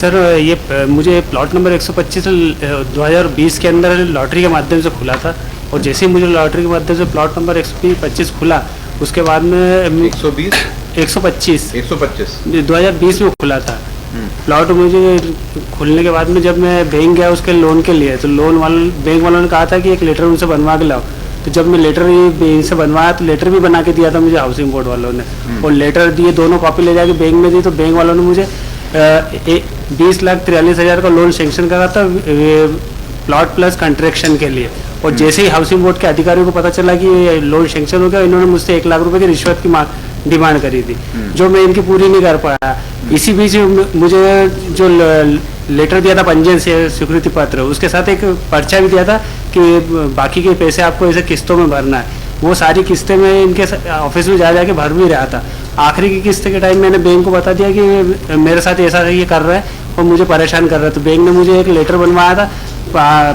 Sir मुझे plot number 125 2020 के अंदर लॉटरी के माध्यम से खुला था। और जैसे ही मुझे लॉटरी के माध्यम से प्लॉट नंबर 125 खुला, उसके बाद में 125 2020 में खुला था प्लॉट। मुझे खुलने के बाद में जब मैं बैंक गया उसके लोन के लिए, तो बैंक वालों ने कहा था कि एक लेटर उनसे बनवा के लाओ। तो जब मैं लेटर बैंक से बनवाया तो लेटर भी बना के दिया था मुझे हाउसिंग बोर्ड वालों ने, और लेटर दिए, दोनों कॉपी ले जाके बैंक में दी। तो बैंक वालों ने मुझे 20,43,000 का लोन सेंक्शन करा था प्लॉट प्लस कंस्ट्रक्शन के लिए। और जैसे ही हाउसिंग बोर्ड के अधिकारियों को पता चला कि लोन सेंक्शन हो गया, इन्होंने मुझसे 1 लाख रुपए की रिश्वत की डिमांड करी थी, जो मैं इनकी पूरी नहीं कर पाया। इसी बीच मुझे जो लेटर दिया था पंजीयन से स्वीकृति पत्र, उसके साथ एक पर्चा भी दिया था कि बाकी के पैसे आपको ऐसे किस्तों में भरना है। वो सारी किस्तें मैं इनके ऑफिस में जा जाके भर भी रहा था। आखिरी की किस्त के टाइम मैंने बैंक को बता दिया कि मेरे साथ ऐसा ये कर रहा है और मुझे परेशान कर रहा है। तो बैंक ने मुझे एक लेटर बनवाया था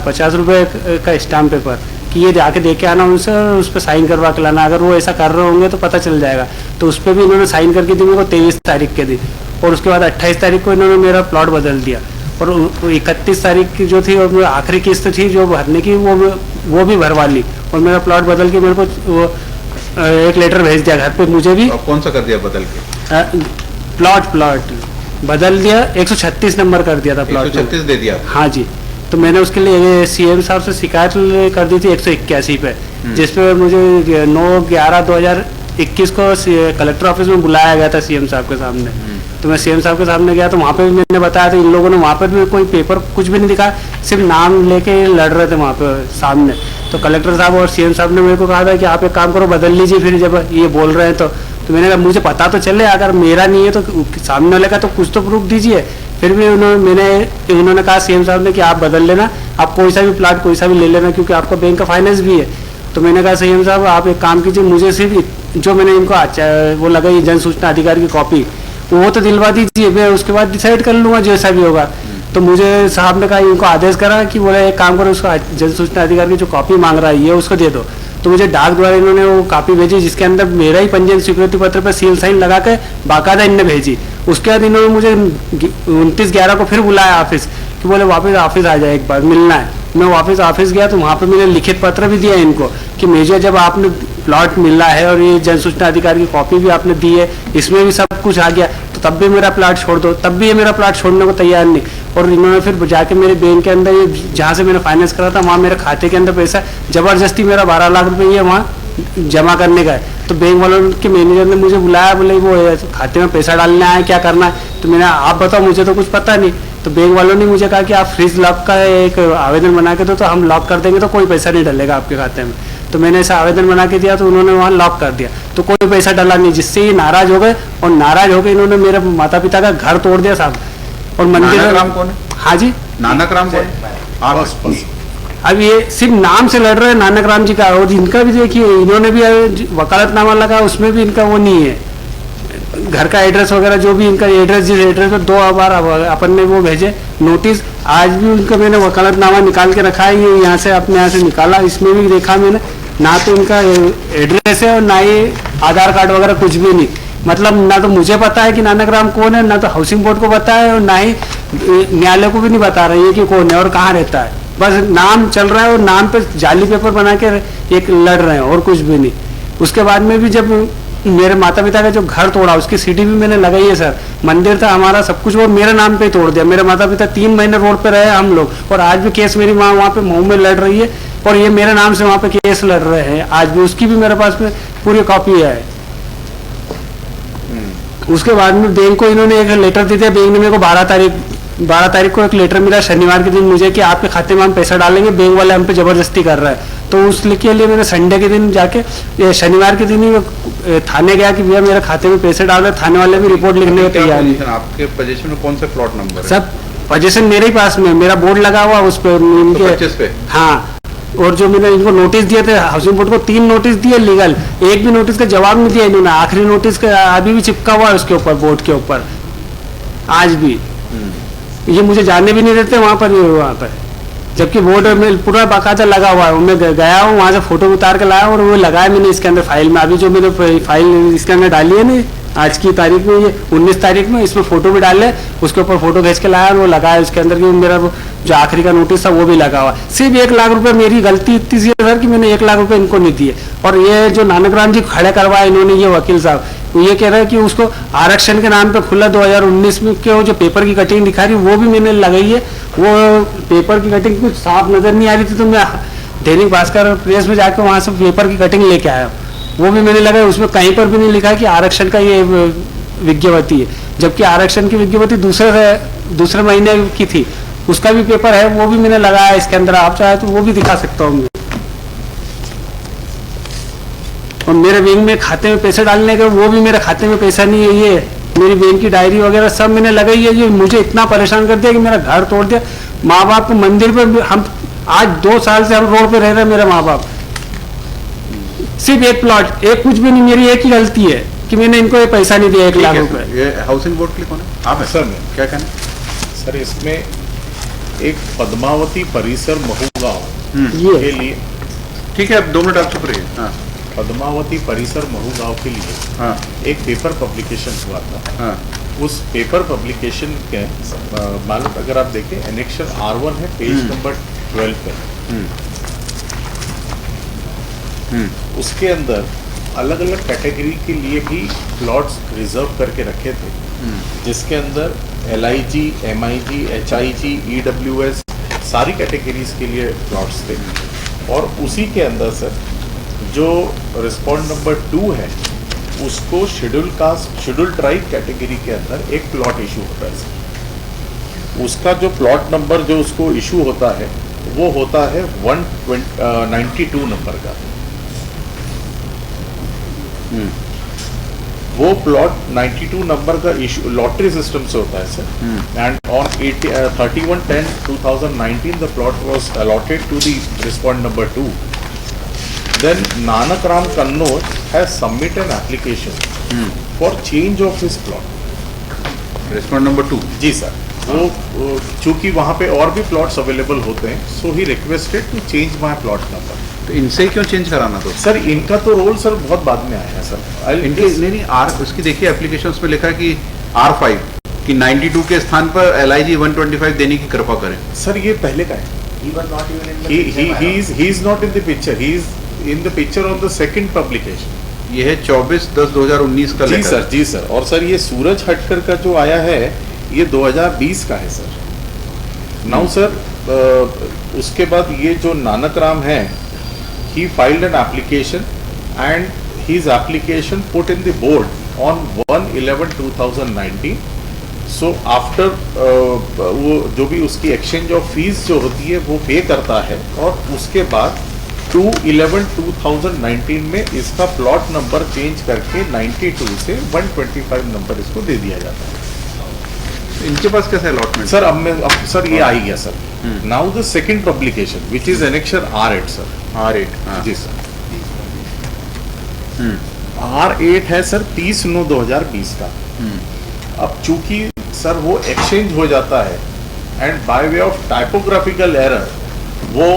50 रुपये का स्टाम्प पेपर कि ये जाके दे के आना उनसे और उस पर साइन करवा के लाना, अगर वो ऐसा कर रहे होंगे तो पता चल जाएगा। तो उस पर भी इन्होंने साइन करके दी मेरे को 23 तारीख के दिन, और उसके बाद 28 तारीख को इन्होंने मेरा प्लॉट बदल दिया। और 31 तारीख की जो थी और आखिरी किस्त थी जो भरने की, वो भी भरवा ली, और मेरा प्लॉट बदल के मेरे को वो एक लेटर भेज दिया घर पे मुझे भी। कौन सा कर दिया बदल के? प्लॉट बदल दिया, 136 नंबर कर दिया था प्लॉट। 136 दे दिया? हाँ जी। तो मैंने उसके लिए सीएम साहब से शिकायत कर दी थी 181 पे, जिसपे मुझे 9/11/2021 को कलेक्टर ऑफिस में बुलाया गया था सीएम साहब के सामने। तो मैं सीएम साहब के सामने गया तो वहाँ पे भी मैंने बताया था, इन लोगों ने वहाँ पर भी कोई पेपर कुछ भी नहीं दिखा, सिर्फ नाम लेके लड़ रहे थे वहाँ पे सामने। तो कलेक्टर साहब और सीएम साहब ने मेरे को कहा था कि आप एक काम करो, बदल लीजिए फिर जब ये बोल रहे हैं तो मैंने कहा मुझे पता तो चले, अगर मेरा नहीं है तो सामने वाले का तो कुछ तो प्रूफ दीजिए। फिर भी उन्होंने कहा सीएम साहब ने कि आप बदल लेना, आप कोई सा भी प्लाट कोई सा भी ले लेना, क्योंकि आपका बैंक का फाइनेंस भी है। तो मैंने कहा सीएम साहब आप एक काम कीजिए, मुझे सिर्फ जो मैंने इनको वो लगाई जन सूचना अधिकारी की कॉपी, वो तो दिलवा दीजिए, मैं उसके बाद डिसाइड कर लूँगा जैसा भी होगा। तो मुझे साहब ने कहा, इनको आदेश करा कि बोले एक काम करो, उसको जन सूचना अधिकारी की जो कॉपी मांग रहा है ये उसको दे दो। तो मुझे डाक द्वारा इन्होंने वो कॉपी भेजी, जिसके अंदर मेरा ही पंजीयन स्वीकृति पत्र पर सील साइन लगा के बाकायदा इनने भेजी। उसके बाद इन्होंने मुझे 29/11 को फिर बुलाया ऑफिस कि बोले वापस ऑफिस आ जाए, एक बार मिलना है। मैं वापस ऑफिस गया तो वहाँ पे मैंने लिखित पत्र भी दिया इनको कि मेजर जब आपने प्लॉट मिला है और ये जन सूचना अधिकारी की कॉपी भी आपने दी है, इसमें भी सब कुछ आ गया, तो तब भी मेरा प्लॉट छोड़ दो। तब भी ये मेरा प्लॉट छोड़ने को तैयार नहीं। और इन्होंने फिर जाके मेरे बैंक के अंदर, ये जहाँ से मैंने फाइनेंस करा था वहाँ मेरे खाते के अंदर पैसा जबरदस्ती मेरा 12 लाख रुपये ये वहाँ जमा करने का है। तो बैंक वालों के मैनेजर ने मुझे बुलाया, बोले वो खाते में पैसा डालना है, क्या करना है। तो मैंने आप बताओ, मुझे तो कुछ पता नहीं। तो बैंक वालों ने मुझे कहा कि आप फ्रीज लॉक का एक आवेदन बना के दो, तो हम लॉक कर देंगे, तो कोई पैसा नहीं डलेगा आपके खाते में। तो मैंने ऐसा आवेदन बना के दिया, तो उन्होंने वहाँ लॉक कर दिया, तो कोई पैसा डाला नहीं, जिससे ये नाराज हो गए। और नाराज होकर इन्होंने मेरे माता पिता का घर तोड़ दिया साहब। और मंदिर नानक कौन है? हाँ जी, नानक राम कौन? अब ये सिर्फ नाम से लड़ रहे हैं नानक राम जी का। और इनका भी देखिए, इन्होंने भी वकालतनामा लगा, उसमें भी इनका वो नहीं है, घर का एड्रेस वगैरह जो भी इनका एड्रेस, जिस एड्रेस पर 2 बार अपन ने वो भेजे नोटिस, आज भी उनका मैंने वकालतनामा निकाल के रखा है। ये यहाँ से अपने यहाँ से निकाला, इसमें भी देखा मैंने, ना तो इनका एड्रेस है और ना ही आधार कार्ड वगैरह कुछ भी नहीं। मतलब ना तो मुझे पता है कि नानक राम कौन है, ना तो हाउसिंग बोर्ड को पता है, और ना ही न्यायालय को भी नहीं बता रही है कि कौन है और कहाँ रहता है। बस नाम चल रहा है और नाम पे जाली पेपर बना के एक लड़ रहे हैं और कुछ भी नहीं। उसके बाद में भी जब मेरे माता पिता का जो घर तोड़ा, उसकी सीडी भी मैंने लगाई है सर। मंदिर था हमारा, सब कुछ वो मेरे नाम पे तोड़ दिया। मेरे माता पिता 3 महीने रोड पे रहे हम लोग, और आज भी केस मेरी माँ वहाँ पे मऊ में लड़ रही है, और ये मेरे नाम से वहाँ पे केस लड़ रहे हैं आज भी। उसकी भी मेरे पास में पूरी कॉपी है। उसके बाद में बैंक को इन्होंने एक लेटर दे दिया। बैंक ने मेरे को 12 तारीख को एक लेटर मिला शनिवार के दिन मुझे कि आपके खाते में हम पैसा डालेंगे, बैंक वाले हम पे जबरदस्ती कर रहा है। तो उसके लिए मैंने संडे के दिन जाके, शनिवार के दिन ही थाने गया कि भैया मेरे खाते में पैसे डाल रहे। थाने वाले भी रिपोर्ट लिखने को तैयार नहीं। आपके पोजीशन में कौन सा प्लॉट नंबर है? सब पोजीशन मेरे ही पास में, मेरा बोर्ड लगा हुआ उस पर इनके। हाँ, और जो मैंने इनको नोटिस दिए थे हाउसिंग बोर्ड को, 3 नोटिस दिए लीगल, एक भी नोटिस का जवाब नहीं दिया इन्होंने। आखिरी नोटिस का अभी भी चिपका हुआ है उसके ऊपर, बोर्ड के ऊपर आज भी। ये मुझे जाने भी नहीं देते वहाँ पर, जबकि बोर्ड में पूरा बाकायदा लगा हुआ है। मैं गया हूँ वहाँ से फोटो उतार के लाया और वो लगाया मैंने इसके अंदर फाइल में। अभी जो मैंने फाइल इसके अंदर डाली है ना आज की तारीख में, ये 19 तारीख में, इसमें फोटो भी डाले, उसके ऊपर फोटो खींच के लाया और वो लगाया उसके अंदर कि मेरा जो आखिरी का नोटिस था वो भी लगा हुआ। सिर्फ 1 लाख रुपए मेरी गलती इतनी सी है सर कि मैंने 1 लाख रुपए इनको नहीं दिए। और ये जो नानकराम जी खड़े करवाए इन्होंने, ये वकील साहब, वो ये कह रहे हैं कि उसको आरक्षण के नाम पे खुला 2019 में के वो जो पेपर की कटिंग दिखा रही वो भी मैंने लगाई है। वो पेपर की कटिंग कुछ साफ नजर नहीं आ रही थी, तो मैं दैनिक भास्कर प्रेस में जाकर वहां से पेपर की कटिंग लेके आया, वो भी मैंने लगाया। उसमें कहीं पर भी नहीं लिखा है कि आरक्षण का ये विज्ञप्ति है, जबकि आरक्षण की विज्ञप्ति दूसरे महीने की थी, उसका भी पेपर है, वो भी मैंने लगाया इसके अंदर। आप चाहे तो वो भी दिखा सकता हूँ। और मेरे बैंक में खाते में पैसे डालने के, वो भी मेरे खाते में पैसा नहीं है। ये मेरी बैंक की डायरी वगैरह सब मैंने लगाई है। ये मुझे इतना परेशान कर दिया कि मेरा घर तोड़ दिया। माँ बाप को मंदिर पे, हम आज 2 साल से हम रोड पे रह रहे हैं, मेरे माँ बाप। सिर्फ 1 प्लॉट, एक कुछ भी नहीं, मेरी एक ही गलती है कि मैंने इनको ये पैसा नहीं दिया 1 लाख रुपए। ये हाउसिंग बोर्ड के लिए कौन है? आप है सर, क्या कहना सर इसमें एक पद्मावती परिसर महूगांव के लिए, ठीक है, अब 2 मिनट आप चुप रहिए। हाँ, पद्मावती परिसर महूगांव के लिए हाँ, एक पेपर पब्लिकेशन हुआ था। हाँ, उस पेपर पब्लिकेशन के मालूम, अगर आप देखें एनेक्शन R1 है, पेज नंबर 12 पे, उसके अंदर अलग अलग कैटेगरी के लिए भी प्लॉट्स रिजर्व करके रखे थे, जिसके अंदर LIG, MIG, HIG, EWS सारी कैटेगरीज के लिए प्लॉट्स थे। और उसी के अंदर सर जो रिस्पॉन्ड नंबर 2 है, उसको शेड्यूल ट्राइब कैटेगरी के अंदर एक प्लॉट इशू होता है सर। उसका जो प्लॉट नंबर जो उसको इशू होता है वो होता है 192 नंबर का। वो प्लॉट 92 नंबर का इशू लॉटरी सिस्टम से होता है sir. And on 31/10/2019 the plot was allotted to the respond number 2। Then Nanak Ram Kannur has submitted an application for change of his plot. Respond number 2। जी sir, वो चूंकि वहाँ पे और भी प्लॉट्स अवेलेबल होते हैं, so he requested to change my plot number. तो इनसे क्यों चेंज कराना? तो सर इनका तो रोल सर बहुत बाद में आया है सर। इनके नहीं आर, उसकी देखिए एप्लीकेशन में लिखा है कि R5 कि 92 के स्थान पर LIG 125 देने की कृपा करें। सर ये पहले का है। He is not in the picture. He is in the picture on the second publication. ये है 24/10/2019 का जी लेटर। सर, जी सर। और सर ये सूरज हटकर का जो आया है ये 2020 का है सर। नाउ सर उसके बाद ये जो नानक राम है, he filed an application and his application put in the board on 1/11/2019. So after वो जो भी उसकी एक्सचेंज ऑफ फीस जो होती है वो पे करता है, और उसके बाद 2/11/2019 में इसका प्लॉट नंबर चेंज करके 92 से 125 नंबर इसको दे दिया जाता है। इनके पास कैसे अलॉटमेंट? सर अब सर ये आ ही गया sir. Now the second publication which is annexure R8 sir. R8 ji sir. R8 है सर 30/9/2020 का। अब चूंकि सर वो एक्सचेंज हो जाता है and by way of typographical error वो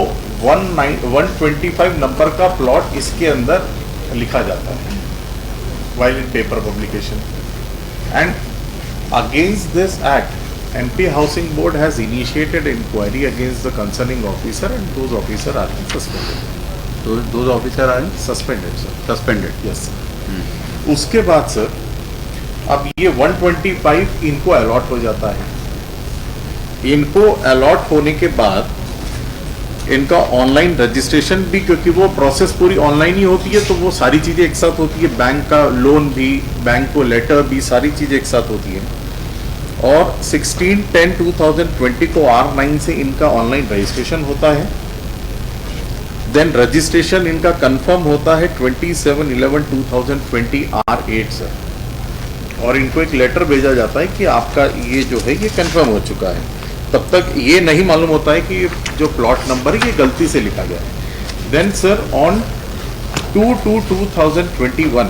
125 नंबर का प्लॉट इसके अंदर लिखा जाता है while in paper publication. And against this act, MP Housing Board has initiated inquiry against the concerning officer and those officer are suspended. those officer are Suspended sir. suspended. Yes sir. उसके बाद sir अब ये 125 इनको allot हो जाता है। इनको allot होने के बाद इनका ऑनलाइन रजिस्ट्रेशन भी, क्योंकि वो प्रोसेस पूरी ऑनलाइन ही होती है, तो वो सारी चीज़ें एक साथ होती है, बैंक का लोन भी, बैंक को लेटर भी, सारी चीज़ें एक साथ होती है। और 16/10/2020 को R9 से इनका ऑनलाइन रजिस्ट्रेशन होता है। देन रजिस्ट्रेशन इनका कंफर्म होता है 27/11/2020 R8 से, और इनको एक लेटर भेजा जाता है कि आपका ये जो है ये कंफर्म हो चुका है। तब तक ये नहीं मालूम होता है कि जो प्लॉट नंबर है ये गलती से लिखा गया है। Then sir on 2/2/2021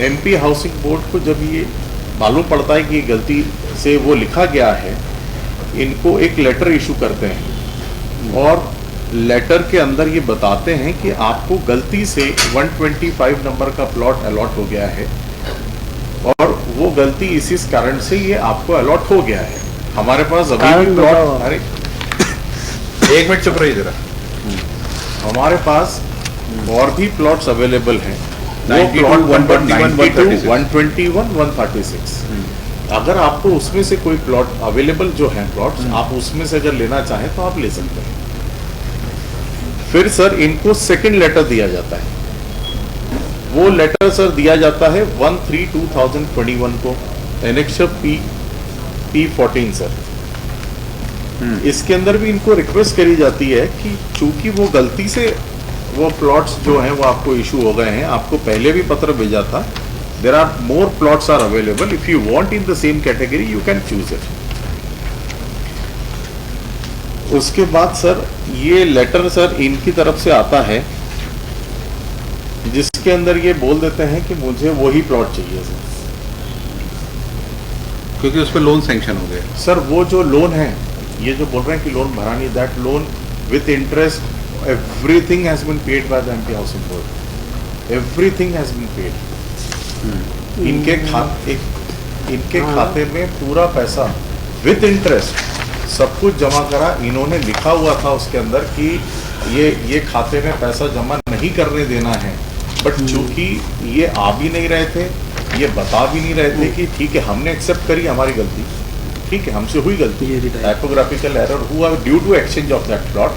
MP housing board को जब ये मालूम पड़ता है कि ये गलती से वो लिखा गया है, इनको एक लेटर इशू करते हैं, और लेटर के अंदर ये बताते हैं कि आपको गलती से 125 नंबर का प्लॉट अलॉट हो गया है, और वो गलती इसी कारण से ये आपको अलॉट हो गया है। हमारे पास अभी भी कारण प्लॉट, बताओ। अरे एक मिनट चुप रहिए जरा। हमारे पास और भी प्लॉट्स अवेलेबल हैं। 92, 121, 136। 136। अगर आपको उसमें से कोई प्लॉट अवेलेबल जो है प्लॉट्स, आप उसमें से अगर लेना चाहें तो आप ले सकते हैं। फिर सर इनको सेकंड लेटर दिया जाता है। वो लेटर सर दिया जाता है 1/3/2021 को, एनेक्सर P14 सर। इसके अंदर भी इनको रिक्वेस्ट करी जाती है कि चूंकि वो गलती से वो प्लॉट्स जो हैं वो आपको इशू हो गए हैं, आपको पहले भी पत्र भेजा था, there are more plots are available, if you want in the same category you can choose it. उसके बाद सर ये लेटर सर इनकी तरफ से आता है जिसके अंदर ये बोल देते हैं कि मुझे वही प्लॉट चाहिए सर। क्योंकि उस पर लोन सैंक्शन हो गया। सर वो जो लोन है, ये जो बोल रहे हैं कि लोन भरा नहीं, that loan with interest everything has been paid by the MP housing board, everything has been paid. इनके खाते में पूरा पैसा विथ इंटरेस्ट सब कुछ जमा करा। इन्होंने लिखा हुआ था उसके अंदर कि ये खाते में पैसा जमा नहीं करने देना है, बट चूंकि ये आ भी नहीं रहे थे, ये बता भी नहीं रहे थे कि ठीक है हमने एक्सेप्ट करी हमारी गलती, ठीक है हमसे हुई गलती, टाइपोग्राफिकल एरर हुआ due to exchange of that plot,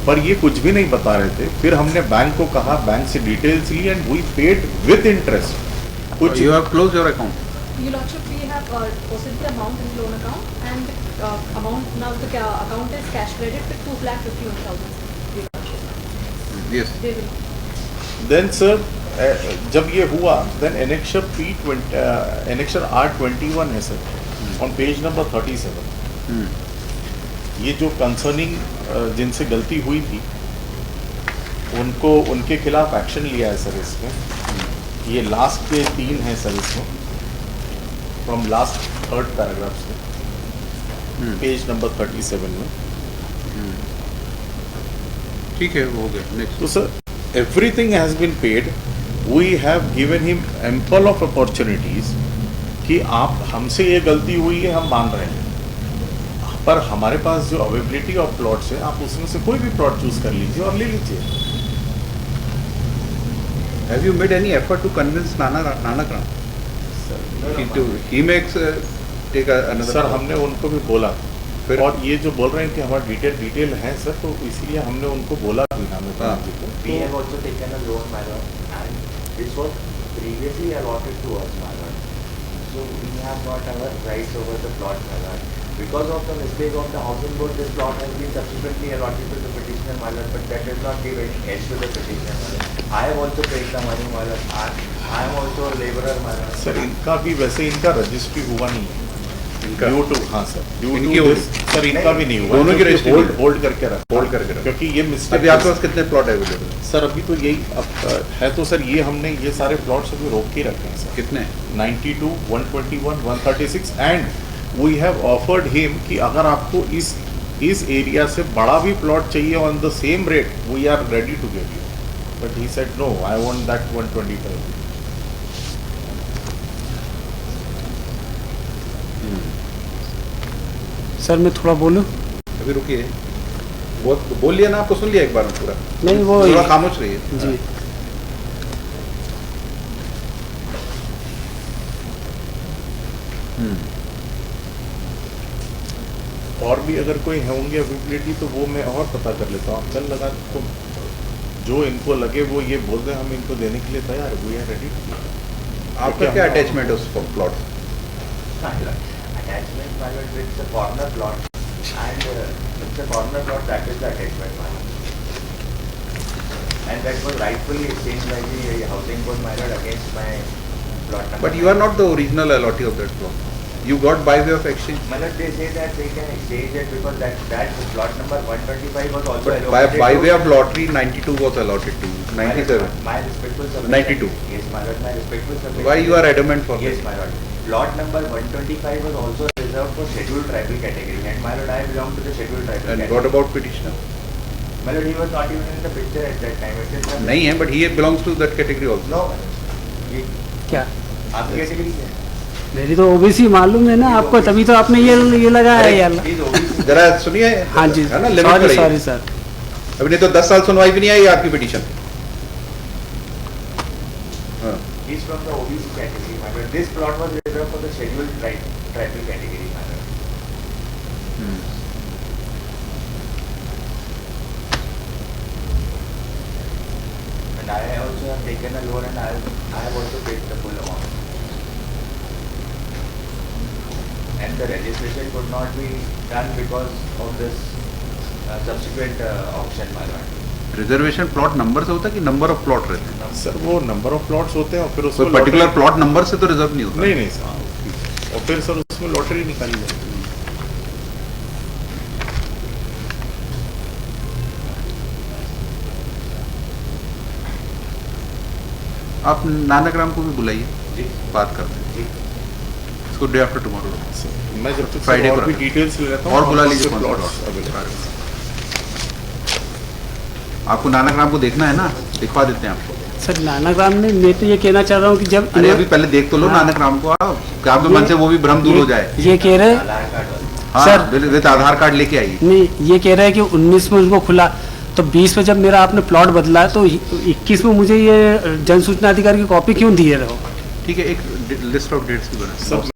पर ये कुछ भी नहीं बता रहे थे। फिर हमने बैंक को कहा, बैंक से डिटेल्स ली and we paid with interest. कुछ you have close your account. Your Lordship, we have deposited the amount in loan account, and amount now the account is cash credit with 2,51,000. Your Lordship. Yes. They will. Then sir जब ये हुआ then annexure annexure R21 है sir, on page number 37। ये जो concerning जिनसे गलती हुई थी उनको उनके खिलाफ एक्शन लिया है सर इसमें। ये लास्ट के 3 हैं सर इसमें, फ्रॉम लास्ट 3rd पैराग्राफ से पेज नंबर 37 में। ठीक है, वो हो गया। नेक्स्ट। तो sir everything has been paid, we have given him ample of opportunities कि आप हमसे ये गलती हुई है हम मान रहे हैं, पर हमारे पास जो अवेलेबिलिटी ऑफ प्लॉट्स है आप उसमें से कोई भी प्लॉट चूज कर लीजिए और ले लीजिए। Have you made any effort to convince Nanak Ram? He makes take another. Sir हमने उनको भी बोला, फिर? और ये जो बोल रहे हैं कि हमारा डिटेल है सर, तो इसीलिए हमने उनको बोला भी नामित जी को। We have also taken a loan, my lord, and this was previously allotted to us, my lord. So we have got our rights over the plot, my lord. Because of the mistake of the housing board, this plot has been subsequently allotted to the petitioner, my lord, but that does not give any edge to the petitioner, my lord. I have also paid the money, my lord. I am also a labourer, my lord. Sir इनका भी वैसे इनका registry हुआ नहीं है इनका due to, हाँ sir due इनकी टू होगी। सर इनका भी नहीं हुआ, दोनों की registry होल्ड हुई। होल्ड करके रखा, होल्ड करके रखा। क्योंकि ये मिस्टेक अभी आपके पास कितने प्लॉट अवेलेबल है? सर अभी तो यही अब है, तो सर ये हमने ये सारे प्लॉट्स अभी रोक के रखे हैं सर, कितने? 92, 121, 136 and we have offered him कि अगर आपको इस एरिया से बड़ा भी प्लॉट चाहिए on the same rate we are ready to give you, but he said no I want that 125। Sir मैं थोड़ा बोलूं? अभी रुकिए, बोल लिया ना, आपको सुन लिया एक बार में पूरा? नहीं, वो थोड़ा खामोश रहिए। जी। और भी अगर कोई होंगे अवेलेबिलिटी तो वो मैं और पता कर लेता हूँ, कल लगा तो जो इनको लगे वो ये बोल दें हम इनको देने के लिए तैयार है, वी आर रेडी। आपका क्या अटैचमेंट है उस plot? Attachment, my lord, with the corner plot, and with the corner plot, that is the attachment, my lord. And that was rightfully exchanged by the housing board, my lord, against my plot number. But you are not the original allottee of that plot. You got by way of exchange. My lord, they say that they can exchange it because that plot number 125 was also But allocated by to- way of lottery, 92 was allotted to you. 97. My respectful submission. 92. Yes, my lord, my respectful submission. Why you are adamant for Yes, that? my lord. Plot number 125 was also reserved for scheduled tribal category, and my lord, I belong to the scheduled tribal And category. what about petitioner? My lord, he was not even in the picture at that time. It is not- नहीं है, but he belongs to that category also. No, my lord. He- क्या? आपकी category क्या है? मेरी तो OBC मालूम है ना आपको, तभी तो आपने ये लगाया है यार। Please OBC. जरा सुनिए, हाँ जी, है ना, लिमिट सॉरी करिए। Sorry sir. अभी नहीं तो 10 साल सुनवाई भी नहीं आई आपकी पिटीशन। हाँ, He's from the OBC category, my lord. This plot was reserved for the scheduled tribal category, my lord. And I also have taken a loan and I have also paid the full amount. And the registration could not be done because of this subsequent auction, my lord. Reservation plot number से होता है कि number of plot रहते हैं? Sir वो number of plots होते हैं और फिर कोई उसमें पर्टिकुलर lottery- प्लॉट नंबर से तो रिजर्व नहीं होता। नहीं नहीं सर, और फिर सर उसमें लॉटरी निकाली जाती है। आप नानक राम को भी बुलाइए, जी बात करते हैं जी इसको डे आफ्टर टुमारो। सर, मैं जब तक Friday और को भी रखें। डिटेल्स ले लेता हूँ और बुला कौन लीजिए से कौन सा plots plot available हैं। आपको नानक राम को देखना है ना, दिखवा देते हैं आपको। सर नानक राम ने, मैं तो ये कहना चाह रहा हूँ कि जब अरे अभी पहले देख तो लो हाँ। नानक राम को, आप कि आपके मन से वो भी भ्रम दूर हो जाए। ये कह रहे आधार कार्ड वाला हाँ, सर- विद आधार कार्ड लेके आइए। नहीं, ये कह रहे हैं कि 19 में उसको खुला, तो 20 में जब मेरा आपने प्लॉट बदला तो 21 में मुझे ये जन सूचना अधिकारी की कॉपी क्यों दिए रहो? ठीक है, एक लिस्ट ऑफ डेट्स की बना। सर